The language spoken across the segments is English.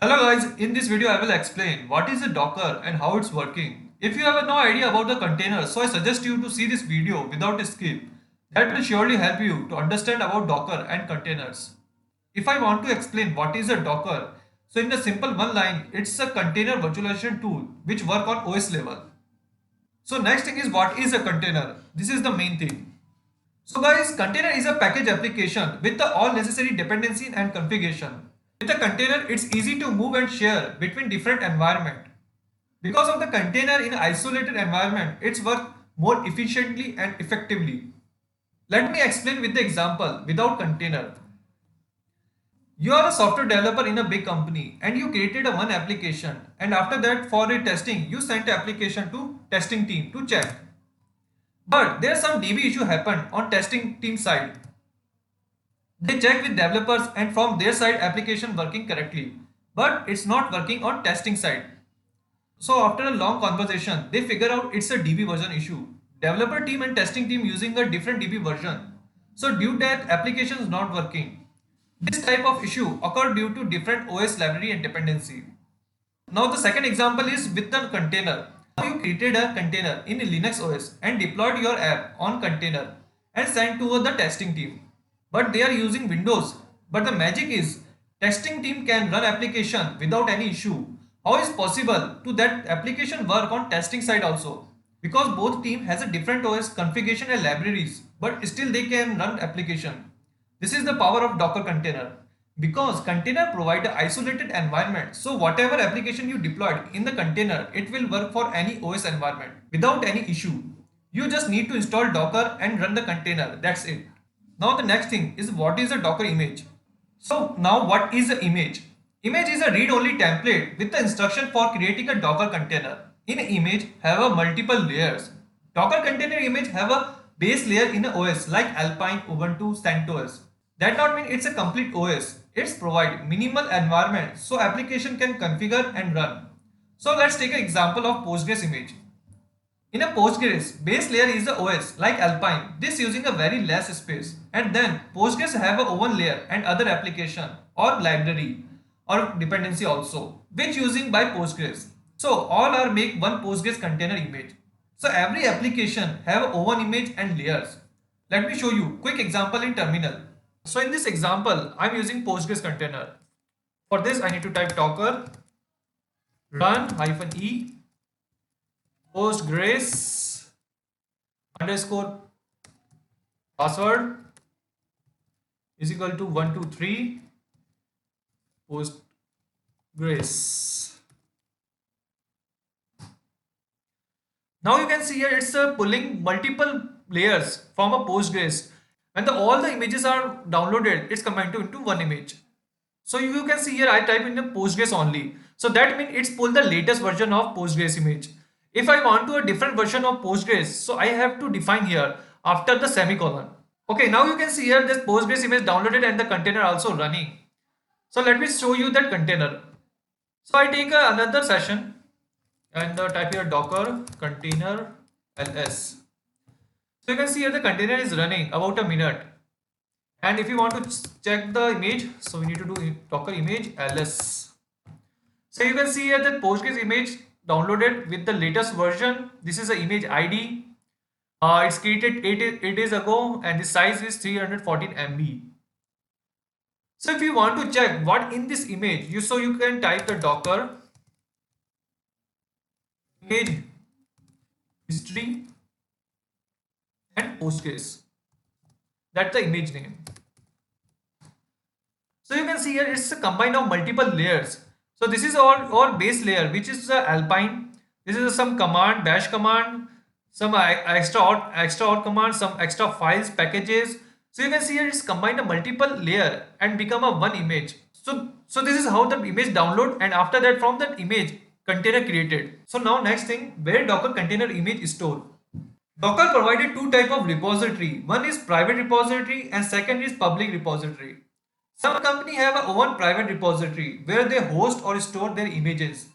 Hello guys, in this video I will explain what is a Docker and how it's working. If you have no idea about the container, so I suggest you to see this video without a skip. That will surely help you to understand about Docker and containers. If I want to explain what is a Docker, so in a simple one line, it's a container virtualization tool which work on OS level. So next thing is what is a container? This is the main thing. So guys, container is a package application with the all necessary dependency and configuration. With a container, it's easy to move and share between different environment. Because of the container in isolated environment, it's work more efficiently and effectively. Let me explain with the example without container. You are a software developer in a big company and you created a one application, and after that for a testing you sent the application to testing team to check. But there some DB issue happened on testing team side. They check with developers and from their side application working correctly. But it's not working on testing side. So after a long conversation, they figure out it's a DB version issue. Developer team and testing team using a different DB version. So due that application is not working. This type of issue occurred due to different OS library and dependency. Now the second example is with the container. Now you created a container in Linux OS and deployed your app on container and sent to the testing team. But they are using Windows. But the magic is testing team can run application without any issue. How is possible to that application work on testing side also? Because both team has a different OS configuration and libraries, but still they can run application. This is the power of Docker container. Because container provide an isolated environment, so whatever application you deployed in the container, it will work for any OS environment without any issue. You just need to install Docker and run the container, that's it. Now the next thing is what is a Docker image. So now what is an image? Image is a read-only template with the instruction for creating a Docker container. In image have a multiple layers. Docker container image have a base layer in a OS like Alpine, Ubuntu, CentOS. That not mean it's a complete OS. It's provide minimal environment so application can configure and run. So let's take an example of Postgres image. In a Postgres, base layer is the OS like Alpine, this using a very less space, and then Postgres have a own layer and other application or library or dependency also which using by Postgres. So all are make one Postgres container image. So every application have own image and layers. Let me show you quick example in terminal. So in this example, I'm using Postgres container. For this, I need to type docker run -e Postgres underscore password is equal to 123 Postgres. Now you can see here it's pulling multiple layers from a Postgres. When all the images are downloaded, it's combined into one image. So you can see here I type in the Postgres only. So that means it's pull the latest version of Postgres image. If I want to a different version of Postgres, so I have to define here after the semicolon. Okay, now you can see here this Postgres image downloaded and the container also running. So let me show you that container. So I take another session and type here docker container ls. So you can see here the container is running about a minute. And if you want to check the image, so we need to do docker image ls. So you can see here that Postgres image downloaded with the latest version. This is the image ID. It's created 8 days ago and the size is 314 MB. So if you want to check what in this image, you can type the docker image history and Postgres. That's the image name. So you can see here it's a combine of multiple layers. So this is all base layer, which is Alpine. This is some command, bash command, some extra out command, some extra files, packages. So you can see here it's combined a multiple layer and become a one image. So this is how the image download, and after that from that image container created. So now next thing, where Docker container image is stored. Docker provided two type of repository. One is private repository and second is public repository. Some company have a own private repository where they host or store their images.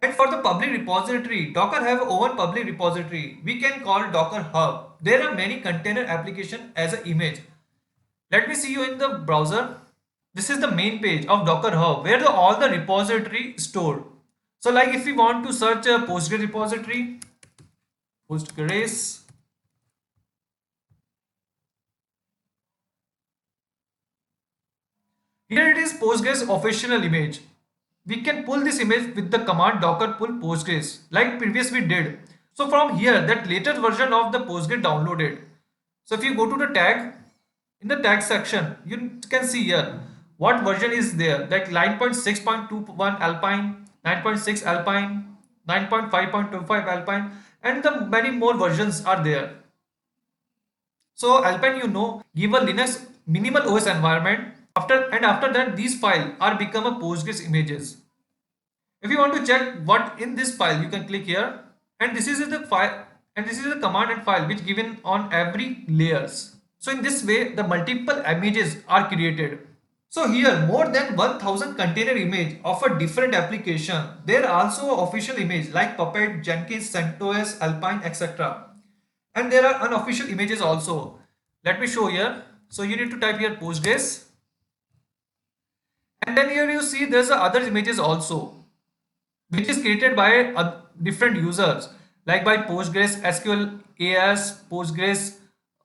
And for the public repository, Docker have a own public repository we can call Docker Hub. There are many container application as an image. Let me see you in the browser. This is the main page of Docker Hub where all the repository stored. So like if we want to search a Postgres repository, Postgres, here it is Postgres official image. We can pull this image with the command docker pull Postgres like previous we did. So from here that latest version of the Postgres downloaded. So if you go to the tag, in the tag section you can see here what version is there, like 9.6.21 Alpine, 9.6 Alpine, 9.5.25 Alpine, and the many more versions are there. So Alpine, give a Linux minimal OS environment. After that, these files are become a Postgres images. If you want to check what in this file, you can click here, and this is the file, and this is the command and file which given on every layers. So in this way, the multiple images are created. So here more than 1000 container image of a different application. There are also official image like Puppet, Jenkins, CentOS, Alpine, etc. And there are unofficial images also. Let me show here. So you need to type here Postgres, and then here you see there's other images also, which is created by different users like by Postgres, SQL AS, Postgres,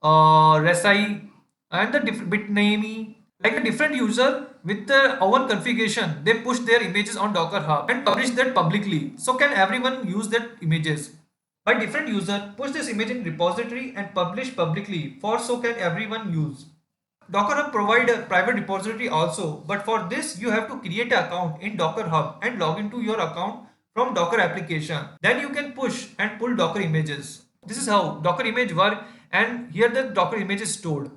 Resi, and the Bitnami. Like a different user with their own configuration, they push their images on Docker Hub and publish that publicly. So can everyone use that images? By different user, push this image in repository and publish publicly for so can everyone use. Docker Hub provide a private repository also, but for this you have to create an account in Docker Hub and log into your account from Docker application. Then you can push and pull Docker images. This is how Docker image work, and here the Docker image is stored.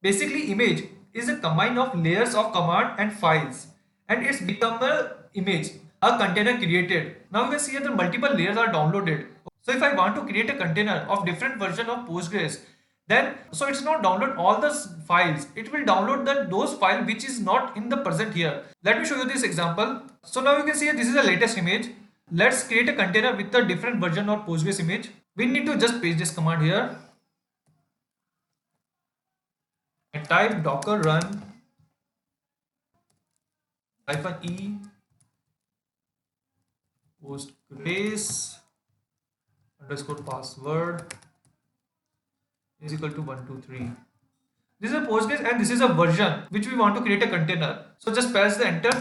Basically image is a combine of layers of command and files, and it's become a image, a container created. Now you can see here the multiple layers are downloaded. So if I want to create a container of different version of Postgres, then so it's not download all the files, it will download those files which is not in the present here. Let me show you this example. So now you can see here, this is the latest image. Let's create a container with a different version of Postgres image. We need to just paste this command here and type docker run -e Postgres _ password is equal to 123. This is a Postgres and this is a version which we want to create a container. So just press the enter.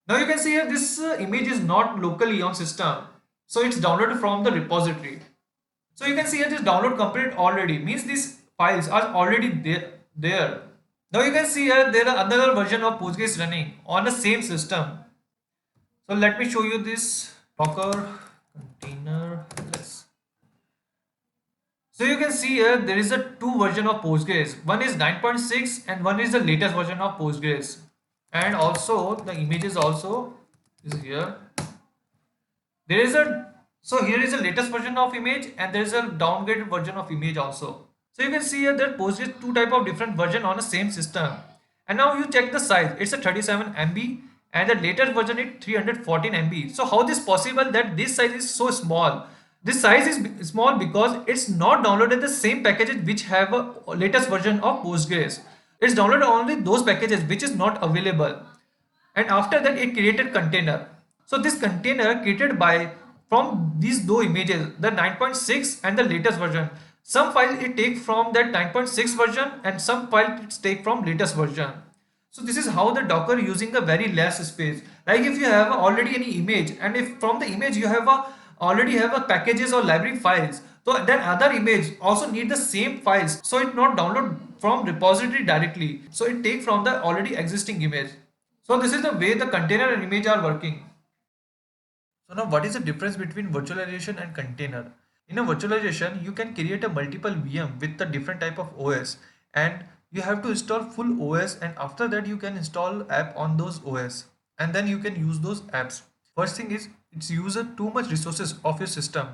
Now you can see here this image is not locally on system. So it's downloaded from the repository. So you can see here this download complete already, means these files are already there. Now you can see here there are another version of Postgres running on the same system. So let me show you this Docker container. So you can see here there is a two version of Postgres. One is 9.6 and one is the latest version of Postgres. And also the images also is here. There is here is the latest version of image and there is a downgraded version of image also. So you can see here that Postgres two type of different version on the same system. And now you check the size. It's a 37 MB and the latest version is 314 MB. So how this possible that this size is so small? This size is small because it's not downloaded the same packages which have a latest version of Postgres. It's downloaded only those packages which is not available. And after that it created container. So this container created by from these two images, the 9.6 and the latest version. Some file it take from that 9.6 version and some file it take from latest version. So this is how the Docker using a very less space. Like if you have already any image and if from the image you have already have a packages or library files, so then other image also need the same files, so it not download from repository directly, so it take from the already existing image. So this is the way the container and image are working. So now what is the difference between virtualization and container? In a virtualization you can create a multiple VM with the different type of OS and you have to install full OS, and after that you can install app on those OS and then you can use those apps. First thing is it's uses too much resources of your system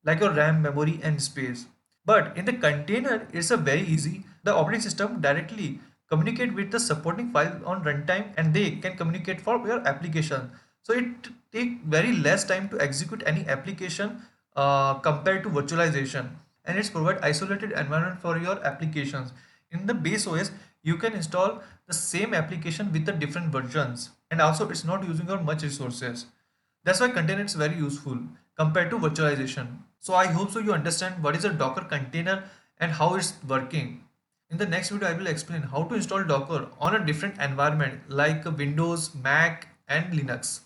like your RAM, memory and space. But in the container it's a very easy. The operating system directly communicate with the supporting file on runtime and they can communicate for your application. So it take very less time to execute any application compared to virtualization, and it's provide isolated environment for your applications. In the base OS You can install the same application with the different versions, and also it's not using your much resources. That's why container is very useful compared to virtualization. So I hope so you understand what is a Docker container and how it's working. In the next video, I will explain how to install Docker on a different environment like Windows, Mac, and Linux.